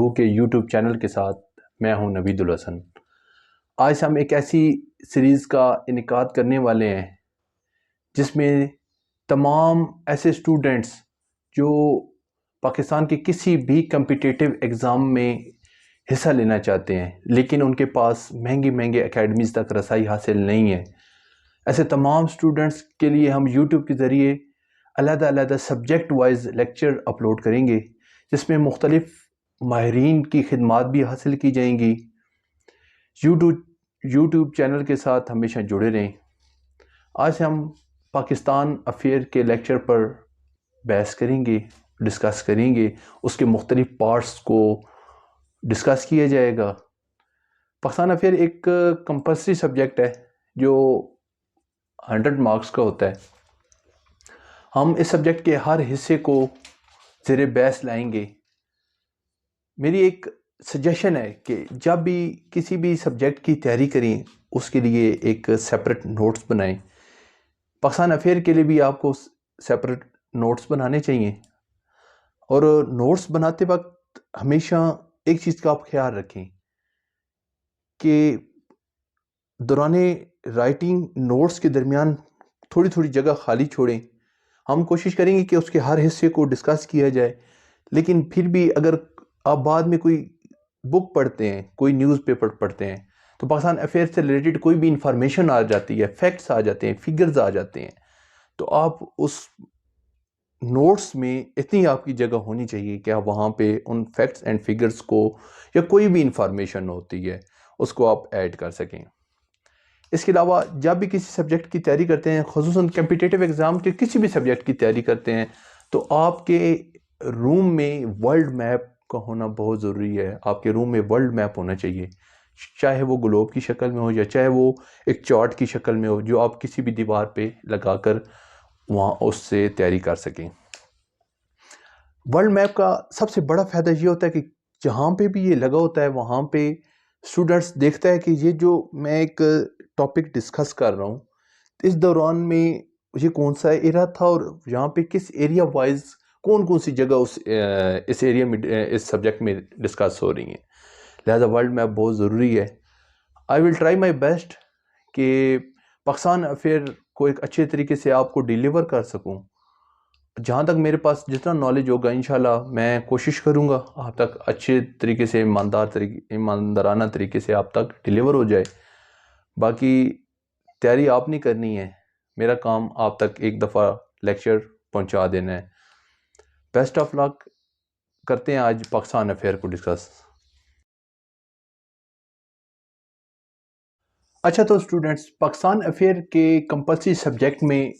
گفتگو کے YouTube channel کے ساتھ میں ہوں نوید الحسن۔ آج ہم ایک ایسی سیریز کا انعقاد کرنے والے ہیں جس میں تمام ایسے اسٹوڈنٹس جو پاکستان کے کسی بھی کمپیٹیٹیو ایگزام میں حصہ لینا چاہتے ہیں لیکن ان کے پاس مہنگی اکیڈمیز تک رسائی حاصل نہیں ہے، ایسے تمام اسٹوڈنٹس کے لیے ہم یوٹیوب کے ذریعے علیحدہ سبجیکٹ وائز لیکچر اپلوڈ کریں گے جس میں مختلف ماہرین کی خدمات بھی حاصل کی جائیں گی۔ یوٹیوب چینل کے ساتھ ہمیشہ جڑے رہیں۔ آج ہم پاکستان افیئر کے لیکچر پر بحث کریں گے، ڈسکس کریں گے، اس کے مختلف پارٹس کو ڈسکس کیا جائے گا۔ پاکستان افیئر ایک کمپلسری سبجیکٹ ہے جو 100 مارکس کا ہوتا ہے۔ ہم اس سبجیکٹ کے ہر حصے کو زیر بحث لائیں گے۔ میری ایک سجیشن ہے کہ جب بھی کسی بھی سبجیکٹ کی تیاری کریں اس کے لیے ایک سیپریٹ نوٹس بنائیں۔ پاکستان افیئر کے لیے بھی آپ کو سیپریٹ نوٹس بنانے چاہیے، اور نوٹس بناتے وقت ہمیشہ ایک چیز کا آپ خیال رکھیں کہ دوران رائٹنگ نوٹس کے درمیان تھوڑی جگہ خالی چھوڑیں۔ ہم کوشش کریں گے کہ اس کے ہر حصے کو ڈسکس کیا جائے، لیکن پھر بھی اگر آپ بعد میں کوئی بک پڑھتے ہیں، کوئی نیوز پیپر پڑھتے ہیں تو پاکستان افیئر سے ریلیٹڈ کوئی بھی انفارمیشن آ جاتی ہے، فیکٹس آ جاتے ہیں، فگرز آ جاتے ہیں، تو آپ اس نوٹس میں اتنی آپ کی جگہ ہونی چاہیے کہ آپ وہاں پہ ان فیکٹس اینڈ فگرز کو یا کوئی بھی انفارمیشن ہوتی ہے اس کو آپ ایڈ کر سکیں۔ اس کے علاوہ جب بھی کسی سبجیکٹ کی تیاری کرتے ہیں، خصوصاً کمپیٹیٹیو ایگزام کے کسی بھی سبجیکٹ کی تیاری کرتے ہیں، تو آپ کے روم میں ورلڈ میپ کا ہونا بہت ضروری ہے۔ آپ کے روم میں ورلڈ میپ ہونا چاہیے، چاہے وہ گلوب کی شکل میں ہو یا چاہے وہ ایک چارٹ کی شکل میں ہو جو آپ کسی بھی دیوار پہ لگا کر وہاں اس سے تیاری کر سکیں۔ ورلڈ میپ کا سب سے بڑا فائدہ یہ ہوتا ہے کہ جہاں پہ بھی یہ لگا ہوتا ہے وہاں پہ اسٹوڈنٹس دیکھتا ہے کہ یہ جو میں ایک ٹاپک ڈسکس کر رہا ہوں اس دوران میں یہ کون سا ایریا تھا اور یہاں پہ کس ایریا وائز کون سی جگہ اس ایریا میں اس سبجیکٹ میں ڈسکس ہو رہی ہیں، لہذا ورلڈ میپ بہت ضروری ہے۔ آئی ول ٹرائی مائی بیسٹ کہ پاکستان افیئر کو ایک اچھے طریقے سے آپ کو ڈیلیور کر سکوں۔ جہاں تک میرے پاس جتنا نالج ہوگا انشاءاللہ میں کوشش کروں گا آپ تک اچھے طریقے سے ایماندارانہ طریقے سے آپ تک ڈیلیور ہو جائے۔ باقی تیاری آپ نہیں کرنی ہے، میرا کام آپ تک ایک دفعہ لیکچر پہنچا دینا ہے۔ بیسٹ آف لک، کرتے ہیں آج پاکستان افیئر کو ڈسکس۔ اچھا تو اسٹوڈنٹس، پاکستان افیئر کے کمپلسری سبجیکٹ میں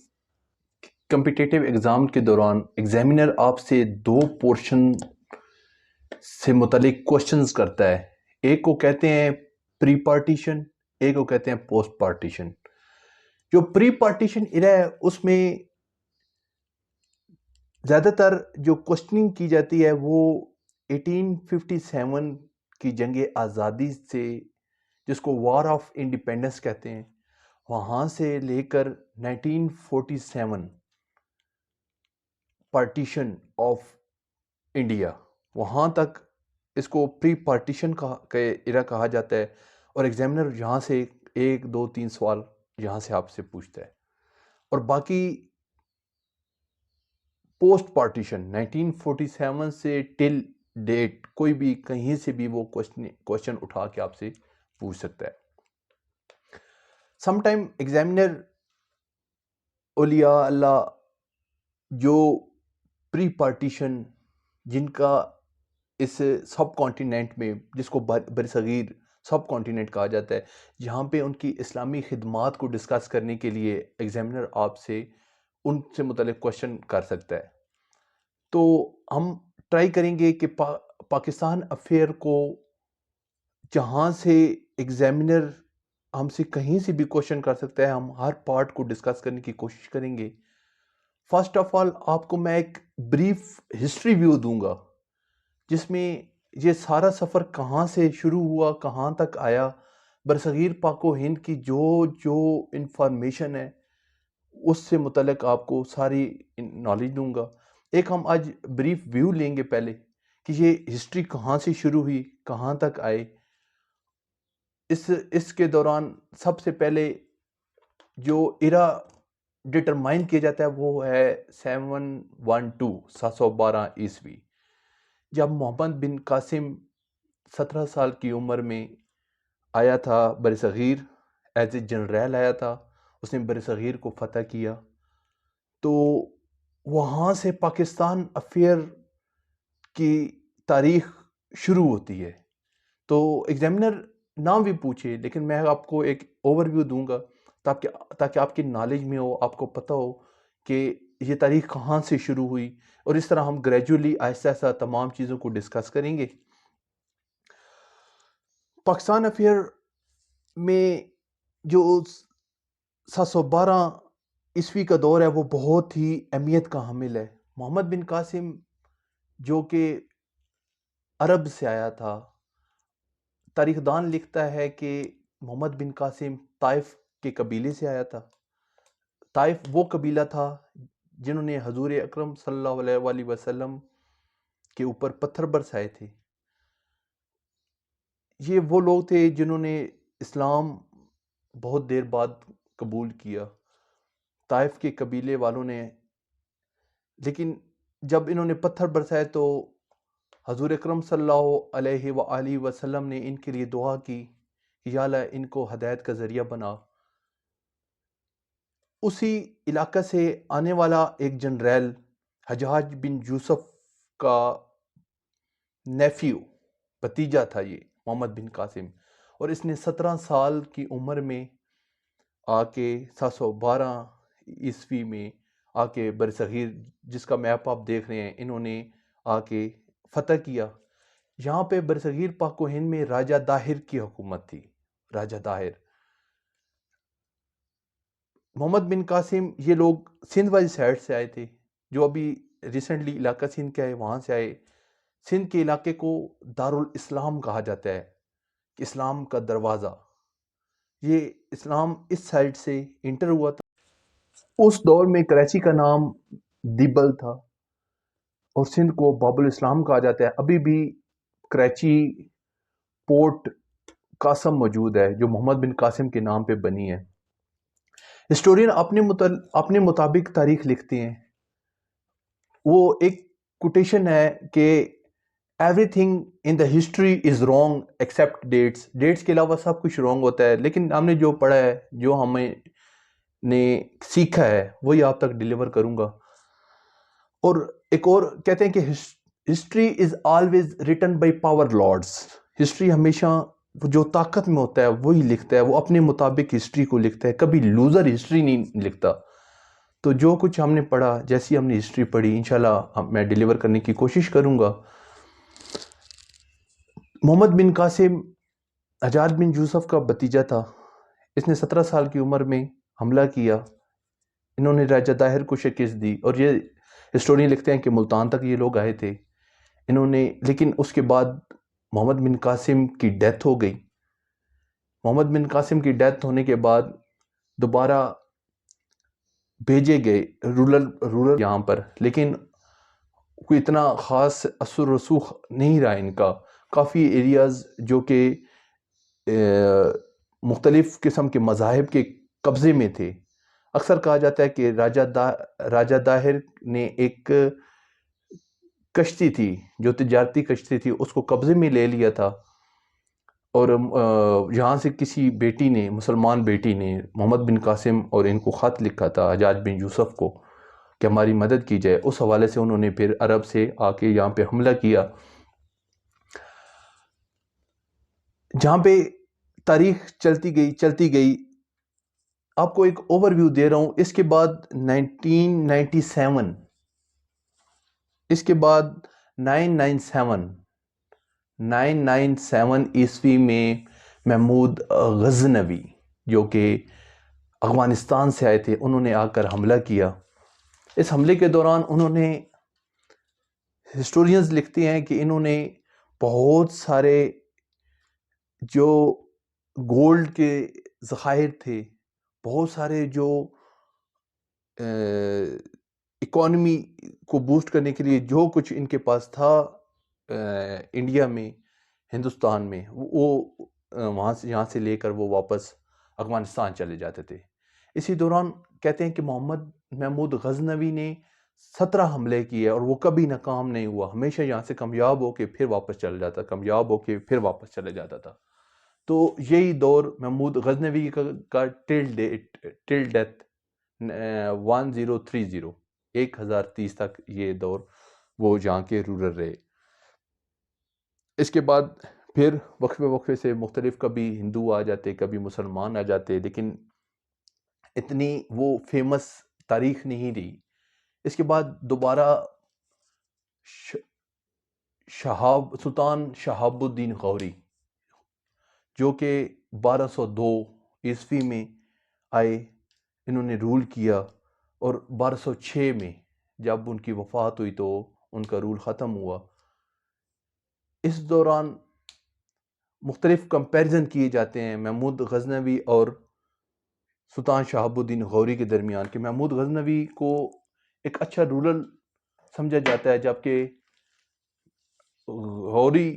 کمپیٹیٹیو ایگزام کے دوران ایگزامینر آپ سے 2 پورشن سے متعلق کوشچنز کرتا ہے۔ ایک کو کہتے ہیں پری پارٹیشن، ایک کو کہتے ہیں پوسٹ پارٹیشن۔ جو پری پارٹیشن ایرا ہے اس میں زیادہ تر جو کوشچننگ کی جاتی ہے وہ 1857 کی جنگ آزادی سے، جس کو وار آف انڈیپینڈنس کہتے ہیں، وہاں سے لے کر 1947 پارٹیشن آف انڈیا، وہاں تک اس کو پری پارٹیشن کا ایرا کہا جاتا ہے، اور ایگزامینر یہاں سے 1 2 3 سوال یہاں سے آپ سے پوچھتا ہے۔ اور باقی پوسٹ پارٹیشن 1947 سے ٹل ڈیٹ کوئی بھی کہیں سے بھی وہ کوشچن اٹھا کے آپ سے پوچھ سکتا ہے۔ سم ٹائم ایگزامینر اولیاء اللہ جو پری پارٹیشن جن کا اس سب کانٹیننٹ میں، جس کو برصغیر سب کانٹیننٹ کہا جاتا ہے، جہاں پہ ان کی اسلامی خدمات کو ڈسکس کرنے کے لیے ایگزامینر آپ سے ان سے متعلق کوشچن کر سکتا ہے۔ تو ہم ٹرائی کریں گے کہ پاکستان افیئر کو جہاں سے ایگزامینر ہم سے کہیں سے بھی کوشچن کر سکتا ہے، ہم ہر پارٹ کو ڈسکس کرنے کی کوشش کریں گے۔ فرسٹ آف آل آپ کو میں ایک بریف ہسٹری ویو دوں گا جس میں یہ سارا سفر کہاں سے شروع ہوا، کہاں تک آیا، برصغیر پاک و ہند کی جو انفارمیشن ہے اس سے متعلق آپ کو ساری نالج دوں گا۔ ایک ہم آج بریف ویو لیں گے پہلے کہ یہ ہسٹری کہاں سے شروع ہوئی، کہاں تک آئے. اس کے دوران سب سے پہلے جو ایرا ڈٹرمائن کیا جاتا ہے وہ ہے 712 عیسوی، جب محمد بن قاسم 17 سال کی عمر میں آیا تھا بر صغیر، ایز اے جنرل آیا تھا. اس نے بر صغیر کو فتح کیا. تو وہاں سے پاکستان افیئر کی تاریخ شروع ہوتی ہے. تو ایگزامنر نام بھی پوچھے، لیکن میں آپ کو ایک اوور ویو دوں گا تاکہ آپ کی نالج میں ہو، آپ کو پتہ ہو کہ یہ تاریخ کہاں سے شروع ہوئی، اور اس طرح ہم گریجولی آہستہ آہستہ تمام چیزوں کو ڈسکس کریں گے. پاکستان افیئر میں جو 712 عیسوی کا دور ہے وہ بہت ہی اہمیت کا حامل ہے. محمد بن قاسم جو کہ عرب سے آیا تھا، تاریخ دان لکھتا ہے کہ محمد بن قاسم طائف کے قبیلے سے آیا تھا. طائف وہ قبیلہ تھا جنہوں نے حضور اکرم صلی اللہ علیہ وآلہ وسلم کے اوپر پتھر برسائے تھے. یہ وہ لوگ تھے جنہوں نے اسلام بہت دیر بعد قبول کیا، طائف کے قبیلے والوں نے. لیکن جب انہوں نے پتھر برسائے تو حضور اکرم صلی اللہ علیہ وآلہ وسلم نے ان کے لیے دعا کی کہ یا اللہ ان کو ہدایت کا ذریعہ بنا. اسی علاقہ سے آنے والا ایک جنرل حجاج بن یوسف کا نیفیو، بھتیجا تھا یہ محمد بن قاسم، اور اس نے 17 سال کی عمر میں آ کے 712 عیسوی میں آ کے برصغیر، جس کا میپ آپ دیکھ رہے ہیں، انہوں نے آ کے فتح کیا. یہاں پہ برصغیر پاک و ہند میں راجہ داہر کی حکومت تھی. راجہ داہر، محمد بن قاسم، یہ لوگ سندھ والی سائڈ سے آئے تھے، جو ابھی ریسنٹلی علاقہ سندھ کے آئے وہاں سے آئے. سندھ کے علاقے کو دارالاسلام کہا جاتا ہے، کہ اسلام کا دروازہ. یہ اسلام اس سائڈ سے انٹر ہوا تھا. اس دور میں کراچی کا نام دیبل تھا، اور سندھ کو باب الاسلام کہا جاتا ہے. ابھی بھی کراچی پورٹ قاسم موجود ہے جو محمد بن قاسم کے نام پہ بنی ہے. ہسٹورین اپنے مطابق تاریخ لکھتے ہیں. وہ ایک کوٹیشن ہے کہ everything in the history is wrong except dates. Dates کے علاوہ سب کچھ رانگ ہوتا ہے، لیکن ہم نے جو پڑھا ہے، جو ہمیں نے سیکھا ہے، وہی آپ تک ڈیلیور کروں گا. اور ایک اور کہتے ہیں کہ history is always written by power lords. History ہمیشہ جو طاقت میں ہوتا ہے وہی لکھتا ہے، وہ اپنے مطابق ہسٹری کو لکھتا ہے، کبھی لوزر ہسٹری نہیں لکھتا. تو جو کچھ ہم نے پڑھا، جیسی ہم نے ہسٹری پڑھی، انشاءاللہ میں ڈیلیور کرنے کی کوشش کروں گا. محمد بن قاسم حجاج بن یوسف کا بھتیجا تھا. اس نے 17 سال کی عمر میں حملہ کیا. انہوں نے راجہ داہر کو شکست دی، اور یہ ہسٹورین لکھتے ہیں کہ ملتان تک یہ لوگ آئے تھے. انہوں نے، لیکن اس کے بعد محمد بن قاسم کی ڈیتھ ہو گئی. محمد بن قاسم کی ڈیتھ ہونے کے بعد دوبارہ بھیجے گئے رولر یہاں پر، لیکن کوئی اتنا خاص اثر رسوخ نہیں رہا ان کا. کافی ایریاز جو کہ مختلف قسم کے مذاہب کے قبضے میں تھے. اکثر کہا جاتا ہے کہ راجہ داہر نے ایک کشتی تھی جو تجارتی کشتی تھی، اس کو قبضے میں لے لیا تھا، اور یہاں سے کسی بیٹی نے، مسلمان بیٹی نے محمد بن قاسم اور ان کو خط لکھا تھا حجاج بن یوسف کو کہ ہماری مدد کی جائے. اس حوالے سے انہوں نے پھر عرب سے آ کے یہاں پہ حملہ کیا. جہاں پہ تاریخ چلتی گئی. آپ کو ایک اوور ویو دے رہا ہوں. اس کے بعد 1997، اس کے بعد 997 عیسوی میں محمود غزنوی جو کہ افغانستان سے آئے تھے، انہوں نے آ کر حملہ کیا. اس حملے کے دوران انہوں نے، ہسٹورینز لکھتے ہیں کہ انہوں نے بہت سارے جو گولڈ کے ذخائر تھے، بہت سارے جو اکانومی کو بوسٹ کرنے کے لیے جو کچھ ان کے پاس تھا، انڈیا میں، ہندوستان میں، وہ یہاں سے لے کر وہ واپس افغانستان چلے جاتے تھے۔ اسی دوران کہتے ہیں کہ محمد محمود غزنوی نے 17 حملے کیے اور وہ کبھی ناکام نہیں ہوا، ہمیشہ یہاں سے کامیاب ہو کے پھر واپس چلا جاتا، کامیاب ہو کے پھر واپس چلے جاتا تھا۔ تو یہی دور محمود غزنوی کا ٹل ڈیتھ 1030 تک یہ دور وہ جہاں کے رولر رہے۔ اس کے بعد پھر وقفے سے مختلف، کبھی ہندو آ جاتے، کبھی مسلمان آ جاتے، لیکن اتنی وہ فیمس تاریخ نہیں رہی۔ اس کے بعد دوبارہ سلطان شہاب الدین غوری، جو کہ 1202 عیسوی میں آئے، انہوں نے رول کیا، اور 1206 میں جب ان کی وفات ہوئی تو ان کا رول ختم ہوا۔ اس دوران مختلف کمپیریزن کیے جاتے ہیں محمود غزنوی اور سلطان شہاب الدین غوری کے درمیان، کہ محمود غزنوی کو ایک اچھا رولر سمجھا جاتا ہے، جبکہ غوری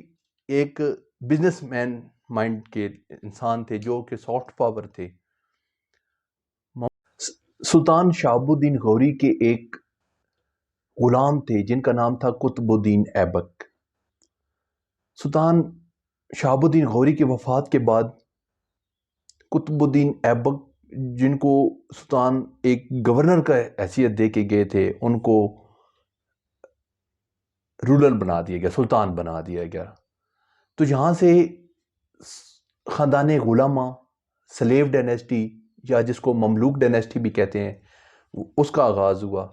ایک بزنس مین مائنڈ کے انسان تھے، جو کہ سافٹ پاور تھے۔ سلطان شہاب الدین غوری کے ایک غلام تھے جن کا نام تھا قطب الدین ایبک۔ سلطان شہاب الدین غوری کی وفات کے بعد قطب الدین ایبک، جن کو سلطان ایک گورنر کا حیثیت دے کے گئے تھے، ان کو رولر بنا دیا گیا، سلطان بنا دیا گیا۔ تو یہاں سے خاندان غلامہ، سلیو ڈائنیسٹی، یا جس کو مملوک ڈائنیسٹی بھی کہتے ہیں، اس کا آغاز ہوا،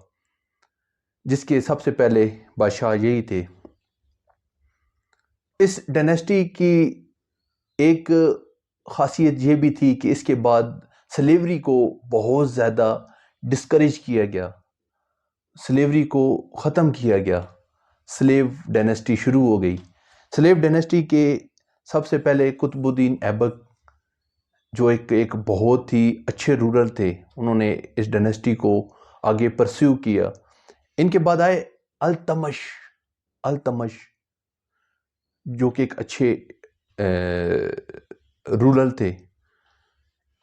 جس کے سب سے پہلے بادشاہ یہی تھے۔ اس ڈائنیسٹی کی ایک خاصیت یہ بھی تھی کہ اس کے بعد سلیوری کو بہت زیادہ ڈسکریج کیا گیا، سلیوری کو ختم کیا گیا، سلیو ڈائنیسٹی شروع ہو گئی۔ سلیو ڈائنیسٹی کے سب سے پہلے قطب الدین ایبک، جو ایک بہت ہی اچھے رولر تھے، انہوں نے اس ڈائنیسٹی کو آگے پرسیو کیا۔ ان کے بعد آئے التمش، جو کہ ایک اچھے رولر تھے۔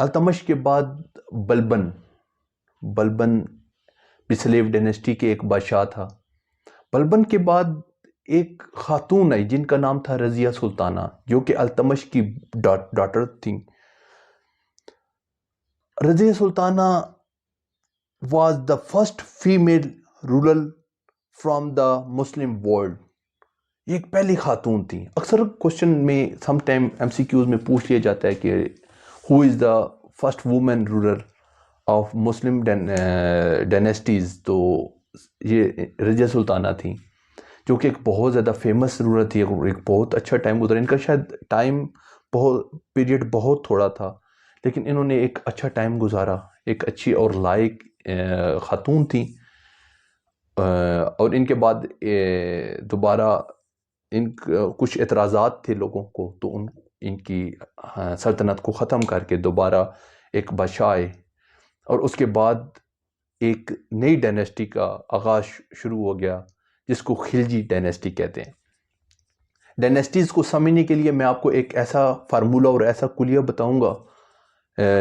التمش کے بعد بلبن بھی سلیو ڈائنیسٹی کے ایک بادشاہ تھا۔ بلبن کے بعد ایک خاتون آئی جن کا نام تھا رضیہ سلطانہ، جو کہ التمش کی ڈاٹر تھیں۔ Razia Sultana was the first female ruler from the Muslim world. یہ ایک پہلی خاتون تھی۔ اکثر کوشچن میں سم ٹائم MCQs میں پوچھ لیا جاتا ہے کہ who is the first woman ruler of Muslim dynasties, تو یہ رضیہ سلطانہ تھیں، جو کہ ایک بہت زیادہ فیمس رولر تھی، ایک بہت اچھا ٹائم گزرا۔ ان کا شاید پیریڈ بہت تھوڑا تھا، لیکن انہوں نے ایک اچھا ٹائم گزارا، ایک اچھی اور لائق خاتون تھیں۔ اور ان کے بعد دوبارہ کچھ اعتراضات تھے لوگوں کو، تو ان کی سلطنت کو ختم کر کے دوبارہ ایک بادشاہ آئے، اور اس کے بعد ایک نئی ڈائنیسٹی کا آغاز شروع ہو گیا، جس کو خلجی ڈائنیسٹی کہتے ہیں۔ ڈائنیسٹیز کو سمجھنے کے لیے میں آپ کو ایک ایسا فارمولہ اور ایسا کلیہ بتاؤں گا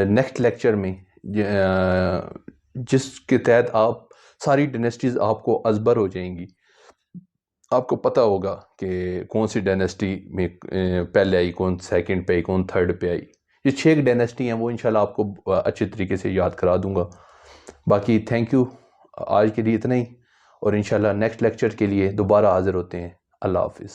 نیکسٹ لیکچر میں، جس کے تحت آپ ساری ڈائنیسٹیز آپ کو ازبر ہو جائیں گی۔ آپ کو پتہ ہوگا کہ کون سی ڈائنیسٹی میں پہلے آئی، کون سیکنڈ پہ آئی، کون تھرڈ پہ آئی۔ یہ 6 ڈائنیسٹی ہیں، وہ انشاءاللہ آپ کو اچھے طریقے سے یاد کرا دوں گا۔ باقی تھینک یو، آج کے لیے اتنا ہی، اور انشاءاللہ نیکسٹ لیکچر کے لیے دوبارہ حاضر ہوتے ہیں۔ اللہ حافظ۔